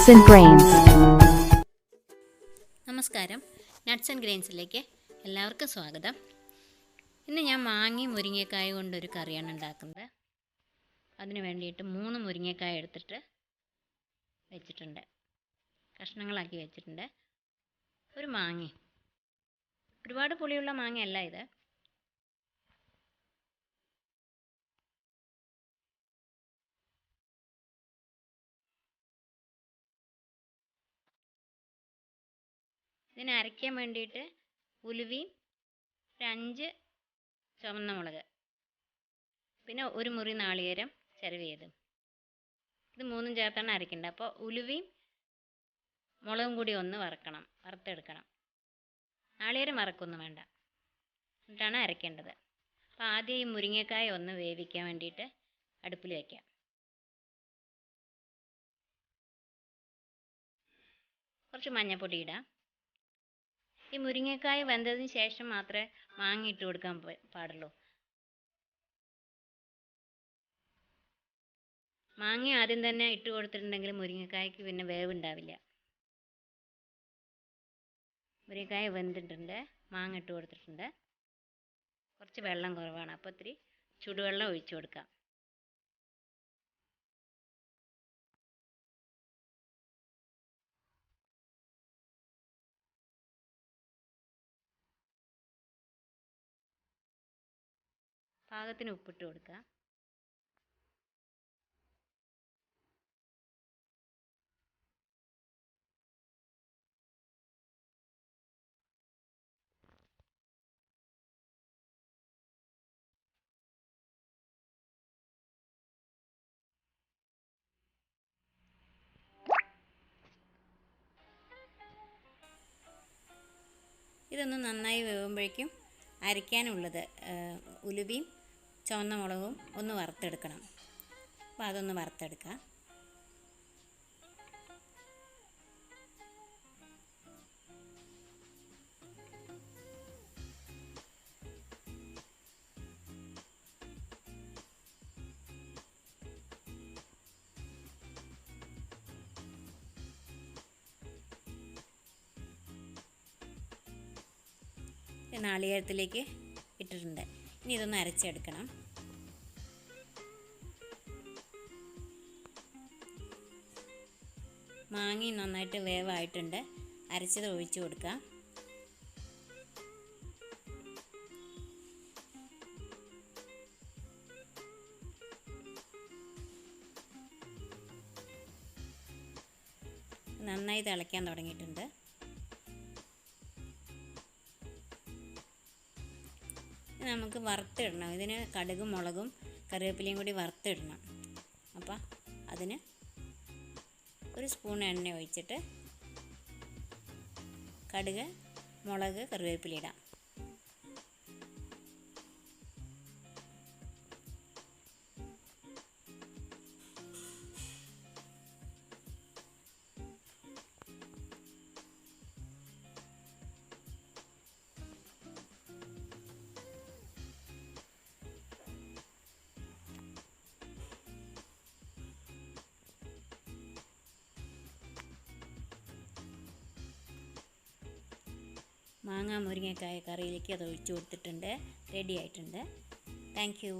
Nuts and Grains. നമസ്കാരം, nuts and ഗ്രെയിൻസിലേക്ക് എല്ലാവർക്കും സ്വാഗതം. ഇന്ന് ഞാൻ മാങ്ങയും മുരിങ്ങക്കായ കൊണ്ടൊരു കറിയാണ് ഉണ്ടാക്കുന്നത്. അതിന് വേണ്ടിയിട്ട് 3 മുരിങ്ങക്കായ എടുത്തിട്ട് വെച്ചിട്ടുണ്ട്, കഷ്ണങ്ങളാക്കി വെച്ചിട്ടുണ്ട്. ഒരു മാങ്ങ, ഒരുപാട് പുളിയുള്ള മാങ്ങയല്ല ഇത്. ഇതിനെ അരയ്ക്കാൻ വേണ്ടിയിട്ട് ഉലുവയും 5 ചുവന്ന മുളക്, പിന്നെ ഒരു മുറി നാളികേരം ചിരവിയത്, ഇത് 3 ചേർത്താണ് അരയ്ക്കേണ്ടത്. അപ്പോൾ ഉലുവയും മുളകും കൂടി ഒന്ന് വറുത്തെടുക്കണം. നാളികേരം വറക്കൊന്നും വേണ്ട, എന്നിട്ടാണ് അരയ്ക്കേണ്ടത്. അപ്പോൾ ആദ്യം ഈ മുരിങ്ങക്കായ ഒന്ന് വേവിക്കാൻ വേണ്ടിയിട്ട് അടുപ്പിൽ വയ്ക്കാം. കുറച്ച് മഞ്ഞൾപ്പൊടി ഇടാം. ഈ മുരിങ്ങക്കായ വെന്തതിന് ശേഷം മാത്രമേ മാങ്ങ ഇട്ട് കൊടുക്കാൻ പാടുള്ളൂ. മാങ്ങ ആദ്യം തന്നെ ഇട്ട് കൊടുത്തിട്ടുണ്ടെങ്കിൽ മുരിങ്ങക്കായ്ക്ക് പിന്നെ വേവുണ്ടാവില്ല. മുരിങ്ങക്കായ വെന്തിട്ടുണ്ട്, മാങ്ങ ഇട്ട് കൊടുത്തിട്ടുണ്ട്. കുറച്ച് വെള്ളം കുറവാണ്, അപ്പോൾ ഇത്തിരി ചൂടുവെള്ളം ഒഴിച്ചു കൊടുക്കാം. പാകത്തിന് ഉപ്പിട്ട് കൊടുക്കുക. ഇതൊന്ന് നന്നായി വേവുമ്പോഴേക്കും അരയ്ക്കാനുള്ളത് ഉലുവയും ചുവന്ന മുളകും ഒന്ന് വറുത്തെടുക്കണം. അപ്പോൾ അതൊന്ന് വറുത്തെടുക്കാം. നാളികേരത്തിലേക്ക് ഇട്ടിട്ടുണ്ട്. ഇനി ഇതൊന്ന് അരച്ചെടുക്കണം. മാങ്ങ നന്നായിട്ട് വേവായിട്ടുണ്ട്, അരച്ചത് ഒഴിച്ചു കൊടുക്കാം. നന്നായി തിളയ്ക്കാൻ തുടങ്ങിയിട്ടുണ്ട്. നമുക്ക് വറുത്തിടണം. ഇതിന് കടുകും മുളകും കറിവേപ്പിലയും കൂടി വറുത്തിടണം. അപ്പോൾ അതിന് ഒരു സ്പൂൺ എണ്ണ ഒഴിച്ചിട്ട് കടുക്, മുളക്, കറിവേപ്പില ഇടാം. മാങ്ങ മുരിങ്ങക്കായ കറിയിലേക്ക് അത് ഒഴിച്ചു കൊടുത്തിട്ടുണ്ട്. റെഡി ആയിട്ടുണ്ട്. Thank you.